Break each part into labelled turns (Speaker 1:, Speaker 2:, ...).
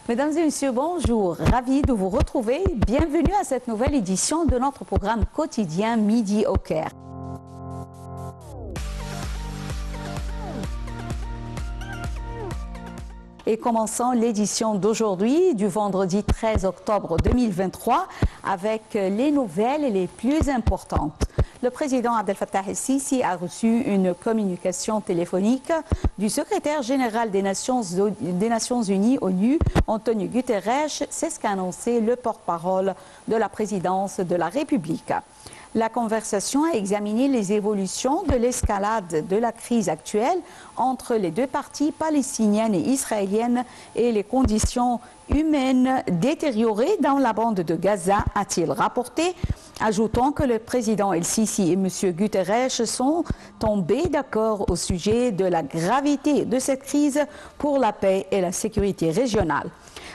Speaker 1: Mesdames et messieurs, bonjour. Ravi de vous retrouver. Bienvenue à cette nouvelle édition de notre programme quotidien Midi au Caire. Et commençons l'édition d'aujourd'hui, du vendredi 13 octobre 2023, avec les nouvelles les plus importantes. Le président Abdel Fattah el-Sisi a reçu une communication téléphonique du secrétaire général des Nations Unies, ONU, Antonio Guterres. C'est ce qu'a annoncé le porte-parole de la présidence de la République. La conversation a examiné les évolutions de l'escalade de la crise actuelle entre les deux parties palestiniennes et israéliennes et les conditions humaines détériorées dans la bande de Gaza, a-t-il rapporté, ajoutant que le président El-Sisi et M. Guterres sont tombés d'accord au sujet de la gravité de cette crise pour la paix et la sécurité régionale.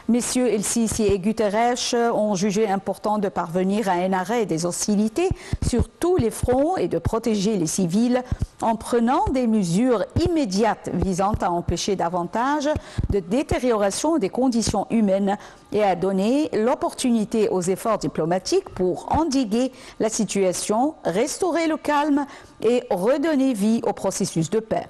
Speaker 1: Messieurs El-Sisi et Guterres ont jugé important de parvenir à un arrêt des hostilités sur tous les fronts et de protéger les civils en prenant des mesures immédiates visant à empêcher davantage de détérioration des conditions humaines et à donner l'opportunité aux efforts diplomatiques pour endiguer la situation, restaurer le calme et redonner vie au processus de paix.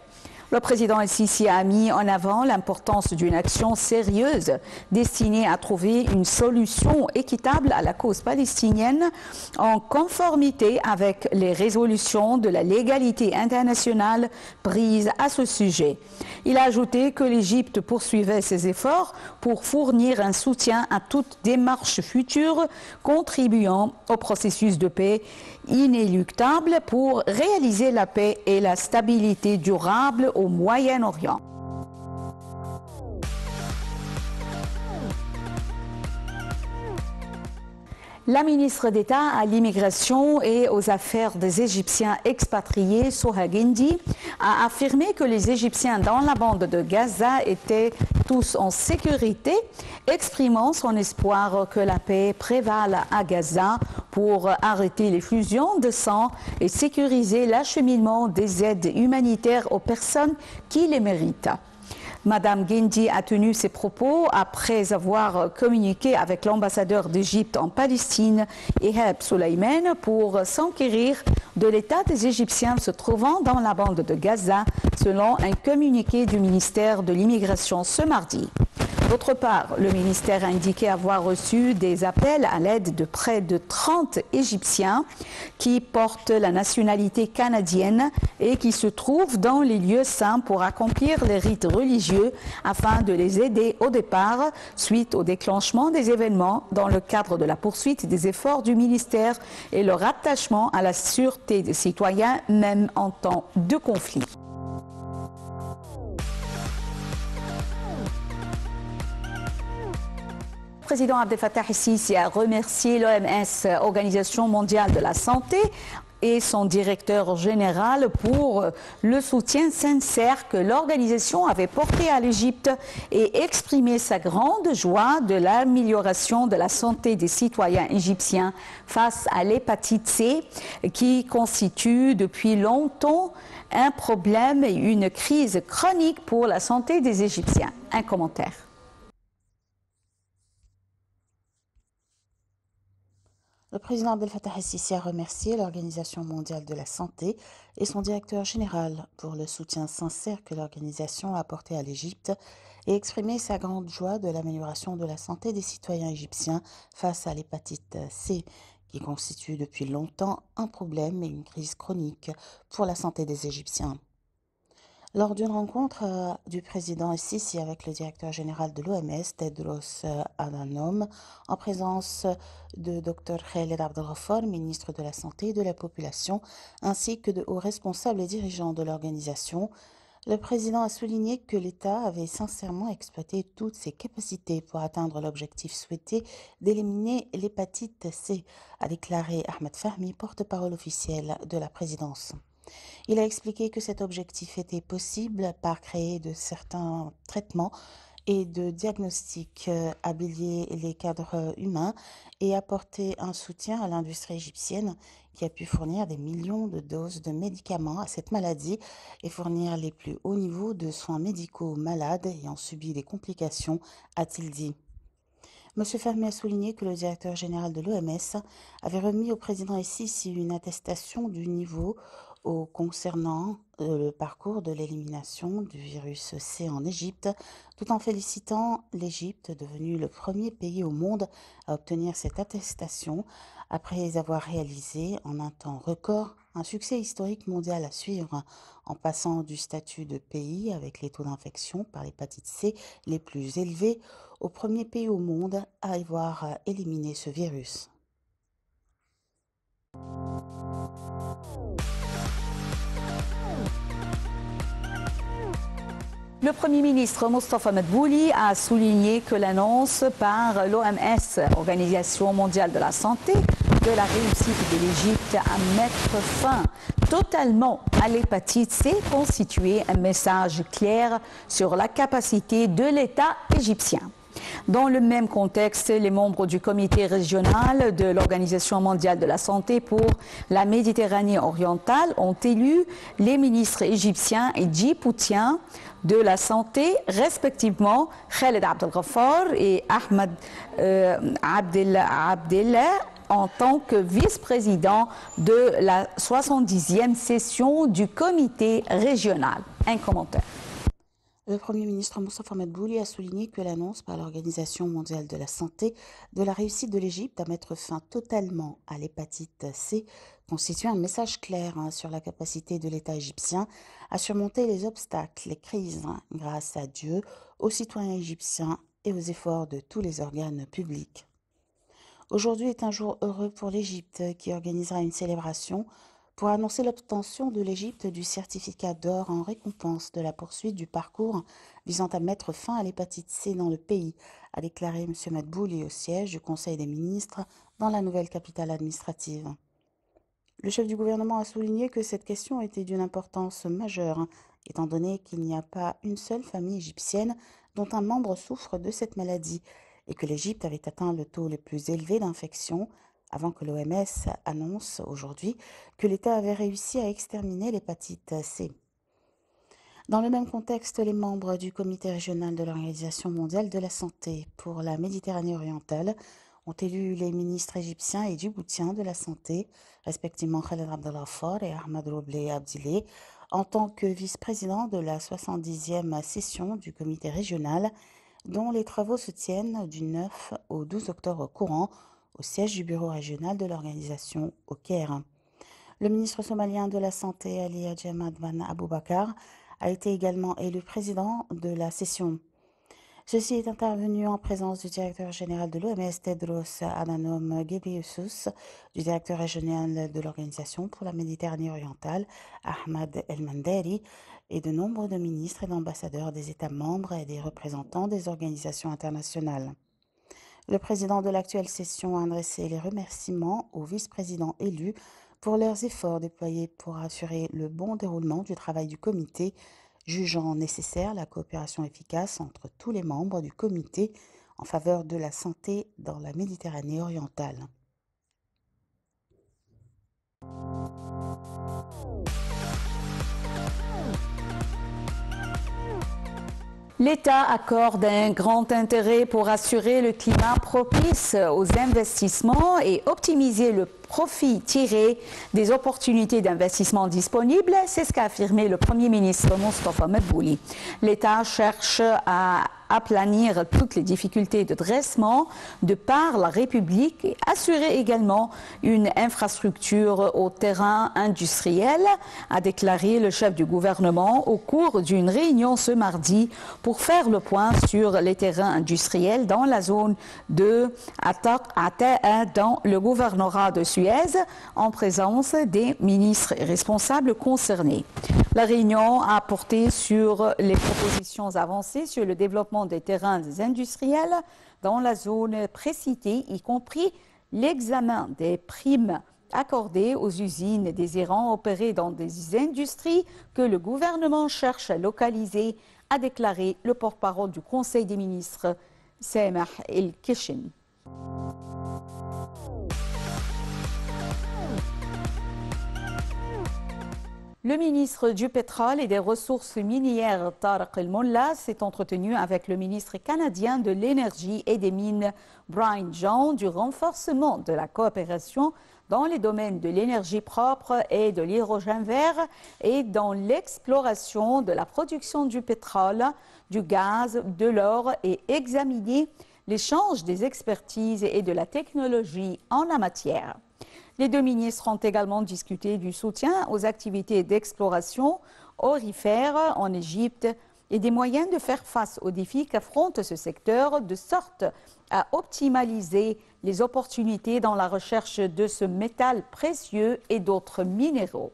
Speaker 1: Le président El-Sisi a mis en avant l'importance d'une action sérieuse destinée à trouver une solution équitable à la cause palestinienne en conformité avec les résolutions de la légalité internationale prises à ce sujet. Il a ajouté que l'Égypte poursuivait ses efforts pour fournir un soutien à toute démarche future contribuant au processus de paix inéluctable pour réaliser la paix et la stabilité durable au Moyen-Orient. La ministre d'État à l'immigration et aux affaires des Égyptiens expatriés, Soha Guindi, a affirmé que les Égyptiens dans la bande de Gaza étaient tous en sécurité, exprimant son espoir que la paix prévale à Gaza pour arrêter l'effusion de sang et sécuriser l'acheminement des aides humanitaires aux personnes qui les méritent. Madame Guindi a tenu ses propos après avoir communiqué avec l'ambassadeur d'Égypte en Palestine, Ehab Soleiman, pour s'enquérir de l'état des Égyptiens se trouvant dans la bande de Gaza, selon un communiqué du ministère de l'Immigration ce mardi. D'autre part, le ministère a indiqué avoir reçu des appels à l'aide de près de 30 Égyptiens qui portent la nationalité canadienne et qui se trouvent dans les lieux saints pour accomplir les rites religieux afin de les aider au départ suite au déclenchement des événements dans le cadre de la poursuite des efforts du ministère et leur attachement à la sûreté des citoyens même en temps de conflit. Le président Abdel Fattah el-Sisi a remercié l'OMS, Organisation mondiale de la santé, et son directeur général pour le soutien sincère que l'organisation avait porté à l'Égypte et exprimé sa grande joie de l'amélioration de la santé des citoyens égyptiens face à l'hépatite C qui constitue depuis longtemps un problème et une crise chronique pour la santé des Égyptiens. Un commentaire.
Speaker 2: Le président Abdel Fattah el-Sisi a remercié l'Organisation mondiale de la santé et son directeur général pour le soutien sincère que l'organisation a apporté à l'Égypte et exprimé sa grande joie de l'amélioration de la santé des citoyens égyptiens face à l'hépatite C, qui constitue depuis longtemps un problème et une crise chronique pour la santé des Égyptiens. Lors d'une rencontre du président el-Sisi avec le directeur général de l'OMS, Tedros Adhanom, en présence de Dr Khaled Abdel-Ghaffar, ministre de la Santé et de la Population, ainsi que de hauts responsables et dirigeants de l'organisation, le président a souligné que l'État avait sincèrement exploité toutes ses capacités pour atteindre l'objectif souhaité d'éliminer l'hépatite C, a déclaré Ahmed Fahmy, porte-parole officiel de la présidence. Il a expliqué que cet objectif était possible par créer de certains traitements et de diagnostics, habiller les cadres humains et apporter un soutien à l'industrie égyptienne qui a pu fournir des millions de doses de médicaments à cette maladie et fournir les plus hauts niveaux de soins médicaux aux malades ayant subi des complications, a-t-il dit. M. Fahmy a souligné que le directeur général de l'OMS avait remis au président El-Sisi une attestation du niveau concernant le parcours de l'élimination du virus C en Égypte, tout en félicitant l'Égypte, devenue le premier pays au monde à obtenir cette attestation, après avoir réalisé en un temps record un succès historique mondial à suivre, en passant du statut de pays avec les taux d'infection par l'hépatite C les plus élevés au premier pays au monde à avoir éliminé ce virus.
Speaker 1: Le Premier ministre Mostafa Madbouli a souligné que l'annonce par l'OMS, Organisation mondiale de la santé, de la réussite de l'Égypte à mettre fin totalement à l'hépatite C constituait un message clair sur la capacité de l'État égyptien. Dans le même contexte, les membres du comité régional de l'Organisation mondiale de la santé pour la Méditerranée orientale ont élu les ministres égyptiens et djiboutiens de la santé, respectivement Khaled Abdel-Ghaffar et Ahmed Abdellah, en tant que vice-président de la 70e session du comité régional. Un commentaire.
Speaker 2: Le Premier ministre Mostafa Madbouli a souligné que l'annonce par l'Organisation mondiale de la santé de la réussite de l'Égypte à mettre fin totalement à l'hépatite C constitue un message clair sur la capacité de l'État égyptien à surmonter les obstacles, les crises, grâce à Dieu, aux citoyens égyptiens et aux efforts de tous les organes publics. Aujourd'hui est un jour heureux pour l'Égypte qui organisera une célébration pour annoncer l'obtention de l'Égypte du certificat d'or en récompense de la poursuite du parcours visant à mettre fin à l'hépatite C dans le pays, a déclaré M. Madbouli au siège du Conseil des ministres dans la nouvelle capitale administrative. Le chef du gouvernement a souligné que cette question était d'une importance majeure, étant donné qu'il n'y a pas une seule famille égyptienne dont un membre souffre de cette maladie et que l'Égypte avait atteint le taux le plus élevé d'infection avant que l'OMS annonce aujourd'hui que l'État avait réussi à exterminer l'hépatite C. Dans le même contexte, les membres du comité régional de l'Organisation mondiale de la santé pour la Méditerranée orientale ont élu les ministres égyptiens et djiboutiens de la santé, respectivement Khaled Abdel-Ghaffar et Ahmed Abdellah, en tant que vice-président de la 70e session du comité régional, dont les travaux se tiennent du 9 au 12 octobre courant au siège du bureau régional de l'organisation au Caire. Le ministre somalien de la Santé, Ali Ahmed Ben Aboubakar, a été également élu président de la session. Ceci est intervenu en présence du directeur général de l'OMS, Tedros Adhanom Ghebreyesus, du directeur régional de l'Organisation pour la Méditerranée orientale, Ahmed El-Manderi, et de nombreux de ministres et d'ambassadeurs des États membres et des représentants des organisations internationales. Le président de l'actuelle session a adressé les remerciements aux vice-présidents élus pour leurs efforts déployés pour assurer le bon déroulement du travail du comité, jugeant nécessaire la coopération efficace entre tous les membres du comité en faveur de la santé dans la Méditerranée orientale.
Speaker 1: L'État accorde un grand intérêt pour assurer le climat propice aux investissements et optimiser le profit tiré des opportunités d'investissement disponibles. C'est ce qu'a affirmé le Premier ministre Mostafa Madbouli. L'État cherche à aplanir toutes les difficultés de dressement de par la République et assurer également une infrastructure au terrain industriel, a déclaré le chef du gouvernement au cours d'une réunion ce mardi pour faire le point sur les terrains industriels dans la zone de Ata'a dans le gouvernorat de Suez en présence des ministres et responsables concernés. La réunion a porté sur les propositions avancées sur le développement des terrains industriels dans la zone précitée, y compris l'examen des primes accordées aux usines désirant opérer dans des industries que le gouvernement cherche à localiser, a déclaré le porte-parole du Conseil des ministres, Sameh El-Kishin. Le ministre du Pétrole et des Ressources minières, Tariq El-Molla, s'est entretenu avec le ministre canadien de l'Énergie et des Mines, Brian John, du renforcement de la coopération dans les domaines de l'énergie propre et de l'hydrogène vert et dans l'exploration de la production du pétrole, du gaz, de l'or et examiner l'échange des expertises et de la technologie en la matière. Les deux ministres ont également discuté du soutien aux activités d'exploration aurifère en Égypte et des moyens de faire face aux défis qu'affronte ce secteur de sorte à optimaliser les opportunités dans la recherche de ce métal précieux et d'autres minéraux.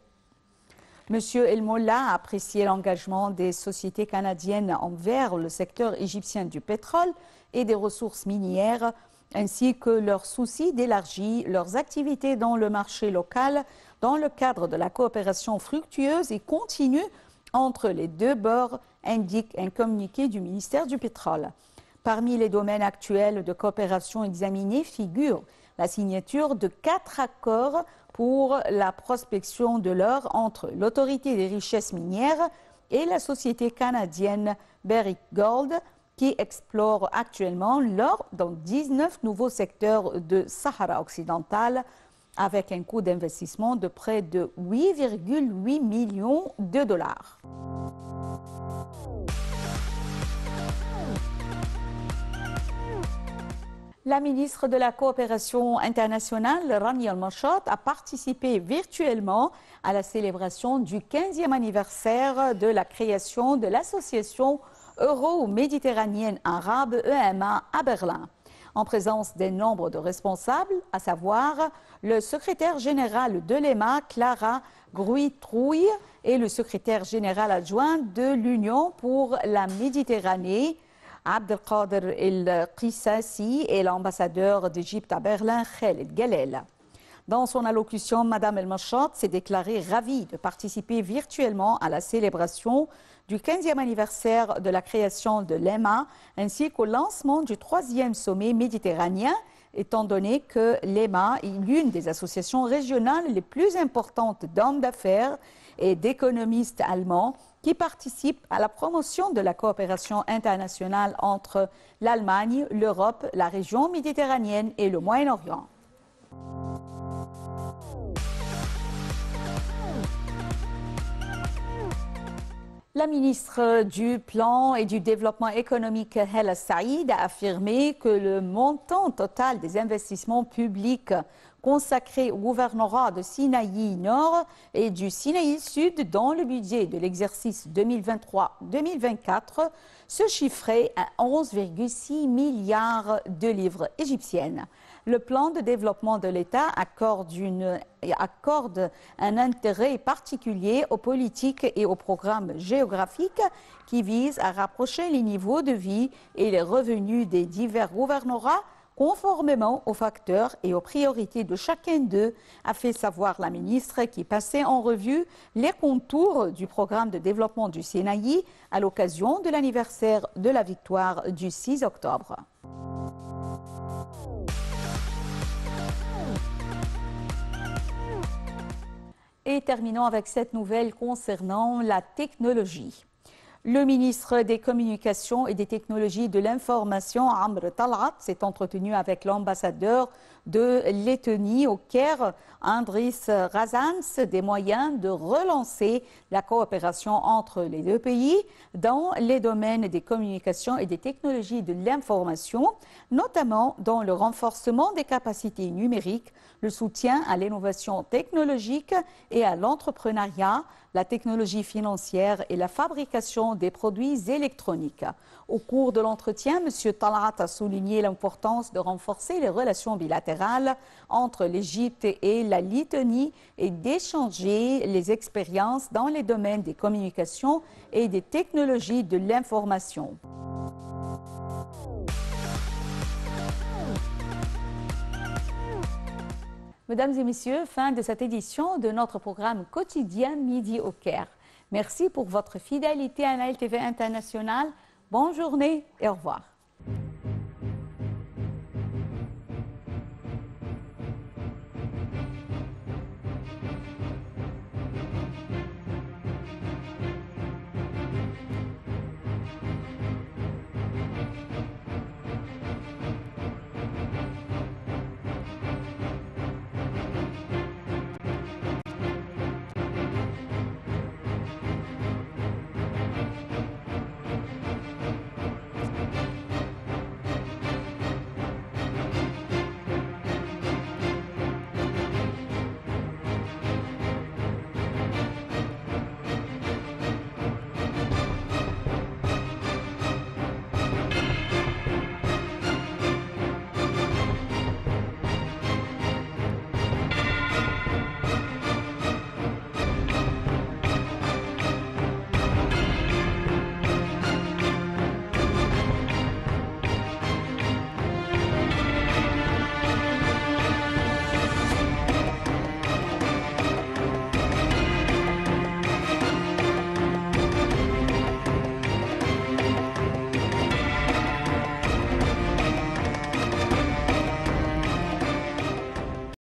Speaker 1: M. El-Molla a apprécié l'engagement des sociétés canadiennes envers le secteur égyptien du pétrole et des ressources minières, ainsi que leur souci d'élargir leurs activités dans le marché local dans le cadre de la coopération fructueuse et continue entre les deux bords, indique un communiqué du ministère du Pétrole. Parmi les domaines actuels de coopération examinés figure la signature de 4 accords pour la prospection de l'or entre l'Autorité des richesses minières et la société canadienne Barrick Gold, qui explore actuellement l'or dans 19 nouveaux secteurs de Sahara occidental, avec un coût d'investissement de près de 8,8 millions de dollars. La ministre de la Coopération internationale, Rania Al-Malchat, a participé virtuellement à la célébration du 15e anniversaire de la création de l'Association euro-méditerranéenne arabe EMA à Berlin, en présence d'un nombre de responsables, à savoir le secrétaire général de l'EMA, Clara Gruy-Trouille, et le secrétaire général adjoint de l'Union pour la Méditerranée, Abdelkader El-Qissassi, et l'ambassadeur d'Égypte à Berlin, Khaled Galel. Dans son allocution, Mme El-Malchat s'est déclarée ravie de participer virtuellement à la célébration du 15e anniversaire de la création de l'EMA, ainsi qu'au lancement du 3e sommet méditerranéen, étant donné que l'EMA est l'une des associations régionales les plus importantes d'hommes d'affaires et d'économistes allemands qui participent à la promotion de la coopération internationale entre l'Allemagne, l'Europe, la région méditerranéenne et le Moyen-Orient. La ministre du Plan et du Développement économique, Hala Saïd, a affirmé que le montant total des investissements publics consacrés au gouvernorat de Sinaï Nord et du Sinaï Sud dans le budget de l'exercice 2023-2024 se chiffrait à 11,6 milliards de livres égyptiennes. Le plan de développement de l'État accorde un intérêt particulier aux politiques et aux programmes géographiques qui visent à rapprocher les niveaux de vie et les revenus des divers gouvernorats conformément aux facteurs et aux priorités de chacun d'eux, a fait savoir la ministre qui passait en revue les contours du programme de développement du Sinaï à l'occasion de l'anniversaire de la victoire du 6 octobre. Et terminons avec cette nouvelle concernant la technologie. Le ministre des Communications et des Technologies de l'Information, Amr Talat, s'est entretenu avec l'ambassadeur de Lettonie au Caire, Andris Razans, des moyens de relancer la coopération entre les deux pays dans les domaines des communications et des technologies de l'information, notamment dans le renforcement des capacités numériques, le soutien à l'innovation technologique et à l'entrepreneuriat, la technologie financière et la fabrication des produits électroniques. Au cours de l'entretien, M. Talat a souligné l'importance de renforcer les relations bilatérales entre l'Égypte et la Lettonie et d'échanger les expériences dans les domaines des communications et des technologies de l'information. Mesdames et messieurs, fin de cette édition de notre programme quotidien Midi au Caire. Merci pour votre fidélité à Nile TV International. Bonne journée et au revoir.